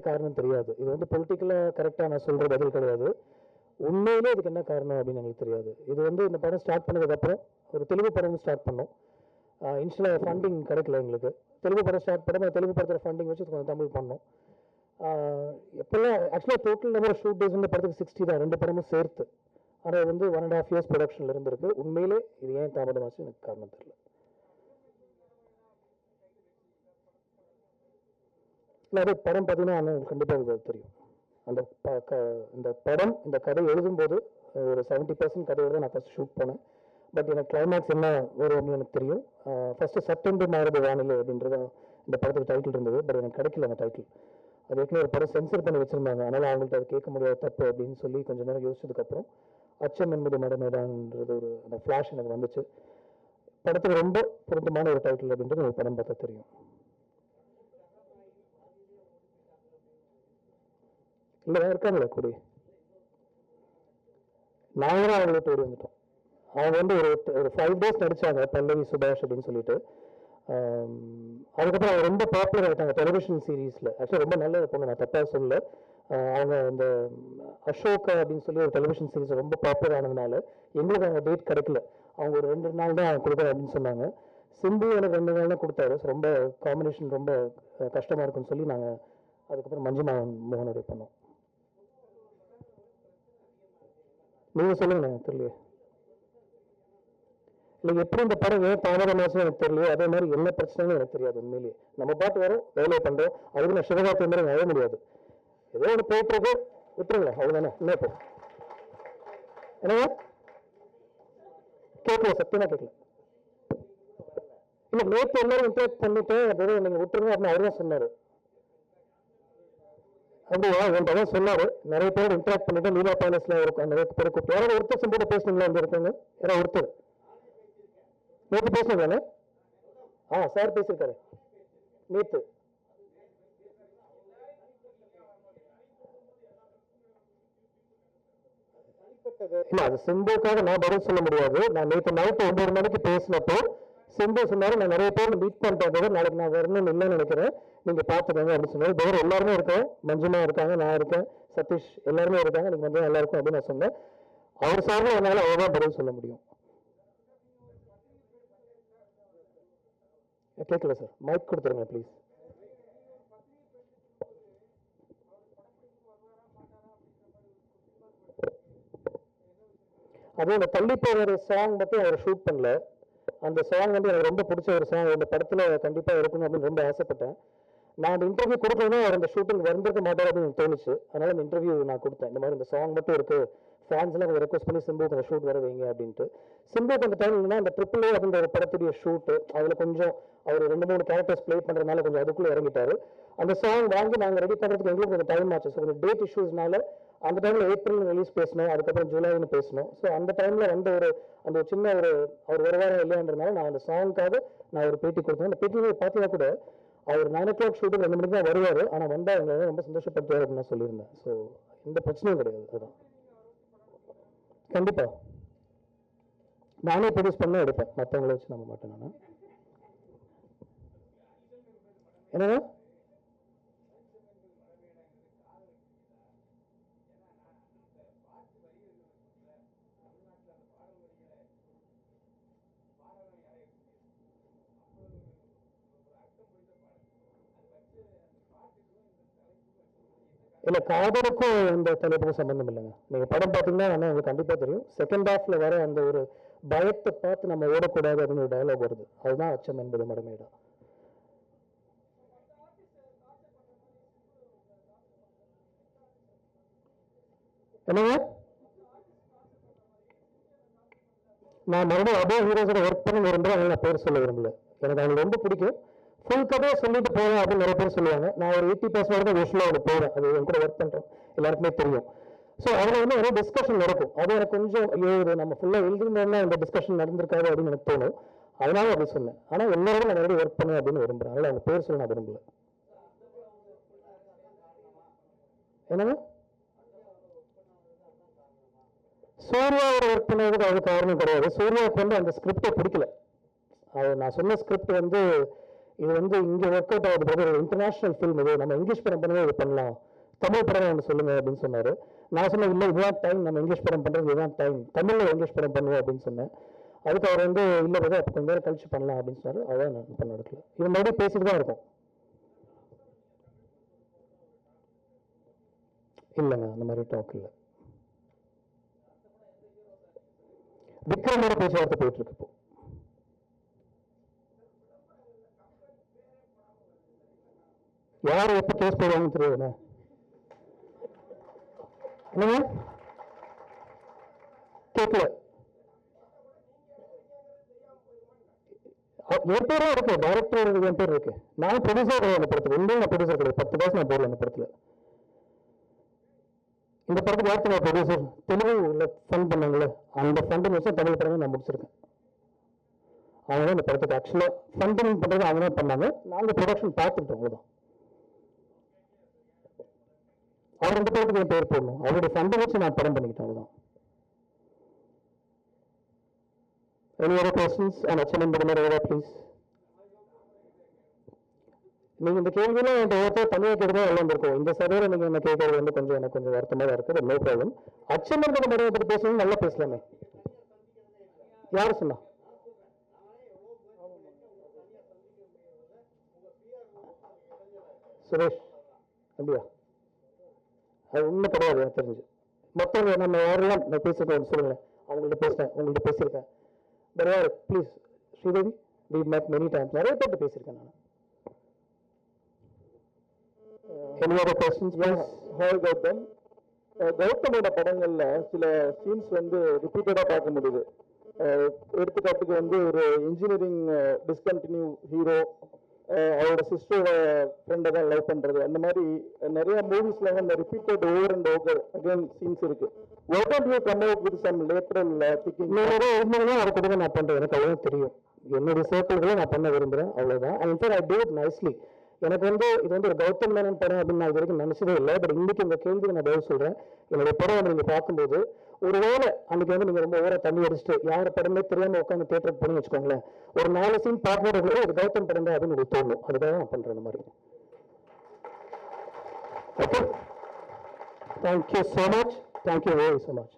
காரணம் தெரியாது. இது வந்து பொலிட்டிக்கலாக கரெக்டாக நான் சொல்கிற பதில் கிடையாது. உண்மையிலே இதுக்கு என்ன காரணம் அப்படின்னு எங்களுக்கு தெரியாது. இது வந்து இந்த படம் ஸ்டார்ட் பண்ணதுக்கப்புறம் ஒரு தெலுங்கு படம் ஸ்டார்ட் பண்ணோம். இன்ஷியலாக ஃபண்டிங் கிடைக்கல எங்களுக்கு. தெலுங்கு படம் ஸ்டார்ட் பண்ண தெலுங்கு படத்தில் ஃபண்டிங் வச்சு கொஞ்சம் தமிழ் பண்ணோம். எப்போல்லாம் ஆக்சுவலாக டோட்டல் நம்பர் ஷூட் டேஸ் வந்து படத்துக்கு 60 தான், 2 படமும் சேர்த்து. ஆனால் வந்து 1.5 years ப்ரொடக்ஷனில் இருந்திருக்கு. உண்மையிலே இது ஏன் தாமதமாச்சு எனக்கு காரணம் தெரியல. இல்லை, அது படம் பார்த்தீங்கன்னா ஆனால் கண்டிப்பாக தெரியும். அந்த இந்த படம் இந்த கதை எழுதும்போது ஒரு 70% கதையோடு தான் நான் ஃபஸ்ட் ஷூட் பண்ணேன். பட் எனக்கு கிளைமேக்ஸ் என்ன வரும் அப்படின்னு எனக்கு தெரியும். ஃபஸ்ட்டு செப்டம்பர் மாறுது வானிலை அப்படின்றது இந்த படத்துக்கு டைட்டில் இருந்தது. பட் எனக்கு கிடைக்கல அந்த டைட்டில். அது ஏற்கனவே ஒரு படம் சென்சர் பண்ணி வச்சுருந்தாங்க. அதனால் அவங்கள்ட்ட அது கேட்க முடியாத தப்பு அப்படின்னு சொல்லி கொஞ்சம் நேரம் யோசிச்சதுக்கப்புறம் அச்சம் என்பது மடமேடான்றது ஒரு அந்த ஃப்ளாஷ் எனக்கு வந்துச்சு. படத்துக்கு ரொம்ப பொருத்தமான ஒரு டைட்டில் அப்படின்றது எனக்கு படம் பார்த்தா தெரியும். இல்லை, இருக்காங்களே கூடி நாங்கள் தான் அவங்கள ஓடி வந்துட்டோம். அவங்க வந்து ஒரு 5 days நடித்தாங்க, பல்லவி சுபாஷ் அப்படின்னு சொல்லிட்டு. அதுக்கப்புறம் அவங்க ரொம்ப பாப்புலர் ஆகிட்டாங்க டெலிவிஷன் சீரீஸில். ஆக்சுவலாக ரொம்ப நல்ல பொண்ணு, நான் தப்பாக சொல்லலை. அவங்க அந்த அசோகா அப்படின்னு சொல்லி ஒரு டெலிவிஷன் சீரீஸ் ரொம்ப பாப்புலர் ஆனதுனால எங்களுக்கு அவங்க டேட் கிடைக்கல. அவங்க ஒரு 2 நாள் தான் கொடுக்குறேன் அப்படின்னு சொன்னாங்க. சிம்பு எனக்கு 2 நாள் தான் கொடுத்தாரு. ரொம்ப காம்பினேஷன் ரொம்ப கஷ்டமாக இருக்குன்னு சொல்லி நாங்கள் அதுக்கப்புறம் மஞ்சு மோகனோட பண்ணோம். நீங்கள் சொல்லுங்க, தெரியலையே. இல்லை, எப்படி இந்த படம் ஏன் தாமதமாச்சுன்னு எனக்கு தெரியலையே. அதே மாதிரி என்ன பிரச்சனைன்னு எனக்கு தெரியாது. உண்மையிலேயே நம்ம பாட்டு வரும், வேலையை பண்ணுறோம். அதுக்கு நான் சிவகார்த்தி மாதிரி நம்ப முடியாது. ஏதோ ஒன்று போயிட்டு விட்டுருங்களேன், அவ்வளோதானே. என்ன இப்போ என்னங்க கேட்கல, சத்தியமாக கேட்கல. இல்லை, நேற்று எல்லாரும் இன்ட்ராக்ட் பண்ணிட்டு அப்படியே நீங்கள் விட்டுருங்க அப்படின்னு அவர் தான் சொன்னார். அப்படியா? என் படம் சொன்னார். நிறைய பேர் இன்ட்ராக்ட் பண்ணிட்டு லீலா பேலஸில் இருக்கும். நிறைய பேர் கூப்பிட்டு யாராவது ஒருத்தர் சிம்பிள பேசணுங்களா? இங்கே இருக்காங்க யாராவது ஒருத்தர் நேற்று பேசுனீங்களானே? சார் பேசியிருக்காரு நேற்று. இல்லை, அது சிம்புக்காக நான் பதில் சொல்ல முடியாது. நான் நேற்று நைட்டு 9 மணிக்கு பேசினப்போ சிம்பு சொன்னாரு, நான் நிறைய பேர் மீட் பண்ணிட்டேன், நாளைக்கு நான் வரணும்னு இல்லைன்னு நினைக்கிறேன், நீங்க பாத்துக்கோங்க அப்படின்னு சொன்னாரு. வேற எல்லாருமே இருக்கோம், மஞ்சுமா இருக்காங்க, நான் இருக்கேன், சதீஷ் எல்லாருமே இருக்காங்க, நீங்க வந்து நல்லா இருக்கும் அப்படின்னு நான் சொன்னேன். அவர் சார்பில் என்னால அவ்வளவுதான் பதில் சொல்ல முடியும். கேட்கல சார், மைக் கொடுத்துருங்க ப்ளீஸ். அதே அந்த தள்ளி போகிற சாங் மட்டும் அவர் ஷூட் பண்ணல. அந்த சாங் வந்து எனக்கு ரொம்ப பிடிச்ச ஒரு சாங். இந்த படத்தில் கண்டிப்பாக இருக்கணும் அப்படின்னு ரொம்ப ஆசைப்பட்டேன். நான் அந்த இன்டர்வியூ கொடுக்கணும், அவர் அந்த ஷூட்டிங் வந்திருக்க மாட்டார் அப்படின்னு எனக்கு தோணுச்சு. அதனால அந்த இன்டர்வியூ நான் கொடுத்தேன். இந்த மாதிரி இந்த சாங் மட்டும் இருக்கு, ஃபேன்ஸ்லாம் கொஞ்சம் ரெக்வஸ்ட் பண்ணி சிம்புக்கு அந்த ஷூட் வர வைங்க அப்படின்ட்டு. சிம்புக்கு அந்த டைம் இல்லைன்னா அந்த AAA அப்படின்ற ஒரு படத்துடைய ஷூட்டு, அதில் கொஞ்சம் அவர் 2-3 கேரக்டர்ஸ் ப்ளே பண்ணுறதுனால கொஞ்சம் அதுக்குள்ளே இறங்கிட்டாரு. அந்த சாங் வாங்கி நாங்கள் ரெடி பண்ணுறதுக்கு எங்களுக்கு கொஞ்சம் டைம் ஆச்சு. ஸோ கொஞ்சம் டேட் இஷ்யூஸ்னால அந்த டைமில் ஏப்ரல் ரிலீஸ் பேசணும், அதுக்கப்புறம் ஜூலைன்னு பேசணும். ஸோ அந்த டைமில் வந்து அந்த சின்ன அவர் ஒரு வாரம் இல்லைன்றதுனால நான் அந்த சாங்காக நான் ஒரு பேட்டி கொடுத்தேன். அந்த பேட்டியை பார்த்தீங்கன்னா கூட அவர் 9 o'clock ஷூட்டுக்கு 2 மணிக்கு தான் வருவார். ஆனால் வந்தால் அவங்க ரொம்ப சந்தோஷப்படுத்துவார் அப்படின்னு நான் சொல்லியிருந்தேன். ஸோ எந்த பிரச்சனையும் கிடையாது. அதுதான் கண்டிப்பாக நானே ப்ரொடியூஸ் பண்ண எடுப்பேன், மற்றவங்கள வச்சு நம்ப மாட்டேன் நான். என்னங்க இல்லை, காதலுக்கும் இந்த தலைப்புக்கும் சம்பந்தம் இல்லைங்க. நீங்கள் படம் பார்த்தீங்கன்னா உங்களுக்கு கண்டிப்பாக தெரியும். செகண்ட் ஹாஃப்ல வர அந்த ஒரு பயத்தை பார்த்து நம்ம ஓடக்கூடாது அப்படின்னு ஒரு டயலாக் வருது. அதுதான் அச்சம் என்பது மடமேடா. என்னங்க நான் மறுபடியும் அதே ஹீரோஸோட ஒர்க் பண்ண விரும்புகிறேன். நான் பேர் சொல்ல விரும்பல. எனக்கு அவங்களுக்கு ரொம்ப பிடிக்கும். ஃபுல் கதையை சொல்லிட்டு போவேன் அப்படின்னு நிறைய பேர் சொல்லுவாங்க. நான் ஒரு 80% தான் விஷயம் அவங்களுக்கு போவேன். அது என் கூட ஒர்க் பண்ணுறேன், எல்லாருக்குமே தெரியும். ஸோ அதில் வந்து நிறைய டிஸ்கஷன் நடக்கும். அது எனக்கு கொஞ்சம் இது நம்ம ஃபுல்லாக எழுதிருந்தோம்னா இந்த டிஸ்கஷன் நடந்திருக்காது அப்படின்னு எனக்கு தோணும். அதனால அப்படி சொன்னேன். ஆனால் என்னோட நான் நிறைய ஒர்க் பண்ணுவேன் அப்படின்னு விரும்புகிறேன். அதனால் அவங்க பேர் சொல்ல நான் விரும்பல. என்னங்க சூர்யாவோட ஒர்க் பண்ணதுக்கு அது காரணம் கிடையாது. சூர்யாவுக்கு வந்து அந்த ஸ்கிரிப்டை பிடிக்கல. நான் சொன்ன ஸ்கிரிப்ட் வந்து இது வந்து இங்கே ஒர்க் அவுட் ஆகுது பிரதர், இன்டர்நேஷனல் ஃபில்ம் இது, நம்ம இங்கிலீஷ் படம் பண்ணவே இது பண்ணலாம், தமிழ் படம் ஒன்று சொல்லுங்க அப்படின்னு சொன்னார். நான் சொன்னேன் இல்லை இதுதான் டைம், நம்ம இங்கிலீஷ் படம் பண்ணுறது இதுதான் டைம், தமிழில் இங்கிலீஷ் படம் பண்ணுவோம் அப்படின்னு சொன்னேன். அதுக்கு அவர் வந்து இல்லை பிரதர் அப்போ கொஞ்சம் நேரம் கழிச்சு பண்ணலாம் அப்படின்னு சொன்னார். அதான் நான் பண்ண எடுக்கல. இது மறுபடியும் பேசிட்டு தான் இருக்கும். இல்லைங்க அந்த மாதிரி டாக் இல்லை. விக்ரமோட பேச்சுவார்த்தை போயிட்டு இருக்கு இப்போ. யார் எப்ப கேஸ் போடுவாங்கன்னு தெரியாதுண்ணே. என்னங்க கேட்கல. என் பேரும் இருக்கு, டைரக்டர் என் பேர் இருக்கு. நான் ப்ரொடியூசர் கிடையாது அந்த படத்துக்கு, உண்மையும் நான் ப்ரொடியூசர் கிடையாது. 10 காசு நான் போடல அந்த படத்துல. இந்த படத்துக்கு யாருக்கு நான் ப்ரொடியூசர், தெலுங்குல ஃபண்ட் பண்ணாங்களே அந்த ஃபண்ட் வச்சு தமிழ் படமே நான் முடிச்சிருக்கேன். அவங்க தான் இந்த படத்துக்கு ஆக்சுவலாக ஃபண்டிங் பண்ணுறது அவங்க தான் பண்ணாங்க, நாங்கள் ப்ரொடக்ஷன் பார்த்துட்டோம். அவ்வளோதான். அவர் 2 பேருக்கு என் பேர் போடணும், அவருடைய ஃபண்டை வச்சு நான் படம் பண்ணிக்கிட்டேன். அவ்வளோதான். Any other questions? And Achanam Badamara, please. நீங்கள் இந்த கேள்வியில் என்கிட்ட ஒருத்தர் தனியாக கேட்டு தான் எல்லாம் இருக்கும். இந்த சர்வேல நீங்கள் என்ன கேட்கறது வந்து கொஞ்சம் எனக்கு கொஞ்சம் வருத்தமாக தான் இருக்குது. No problem. அச்சமன் படம் பற்றி பேசணும், நல்லா பேசலாமே. யார் சொன்னா? சுரேஷ் அப்படியா? அது உண்மை கிடையாது எனக்கு தெரிஞ்சு. மற்றவங்க நம்ம யாரெல்லாம் நான் பேசிருக்கோம் சொல்லுங்களேன். அவங்கள்ட்ட பேசுகிறேன், உங்கள்கிட்ட பேசியிருக்கேன். வேறு யார் please? Sridevi, we met many times. நிறைய பேர்கிட்ட பேசியிருக்கேன் நான். Any other questions? Yes, hi Gautam. கௌதமோட படங்கள்ல சில சீன்ஸ் வந்து ரிப்பீட்டடா பார்க்க முடியுது. எடுத்துக்காட்டுக்கு வந்து ஒரு இன்ஜினியரிங் டிஸ்கண்டினியூ ஹீரோ அவரோட சிஸ்டரோட ஃப்ரெண்டை தான் லவ் பண்றது, அந்த மாதிரி நிறைய மூவிஸ்ல வந்து repeated over and over again scenes இருக்கு. Why don't you come out with some lateral thinking? அதை கூட நான் பண்றேன், எனக்கு அவ்வளவு தெரியும். என்னுடைய சர்க்கிள்களை நான் பண்ண விரும்புறேன், அவ்வளவுதான். And in fact I do it nicely. எனக்கு வந்து இது வந்து ஒரு கௌதம் மேனன் படம் அப்படின்னு நான் இது வரைக்கும் நினைச்சதே இல்லை. பட் இன்னைக்கு இந்த கேள்விக்கு நான் பதில் சொல்றேன். என்னுடைய படம் வந்து நீங்க பார்க்கும்போது ஒருவேளை அன்னைக்கு வந்து நீங்க ரொம்ப ஓவரா தண்ணி அடிச்சுட்டு யார படமே தெரியாம உட்காந்து தியேட்டருக்கு போய் வச்சுக்கோங்களேன், ஒரு 4 சீன் பார்க்கும்போது ஒரு கௌதம் படம் தான் அப்படின்னு உங்களுக்கு தோணும். அதுக்காக நான் பண்றேன் இந்த மாதிரி. Okay, thank you so much, thank you very so much.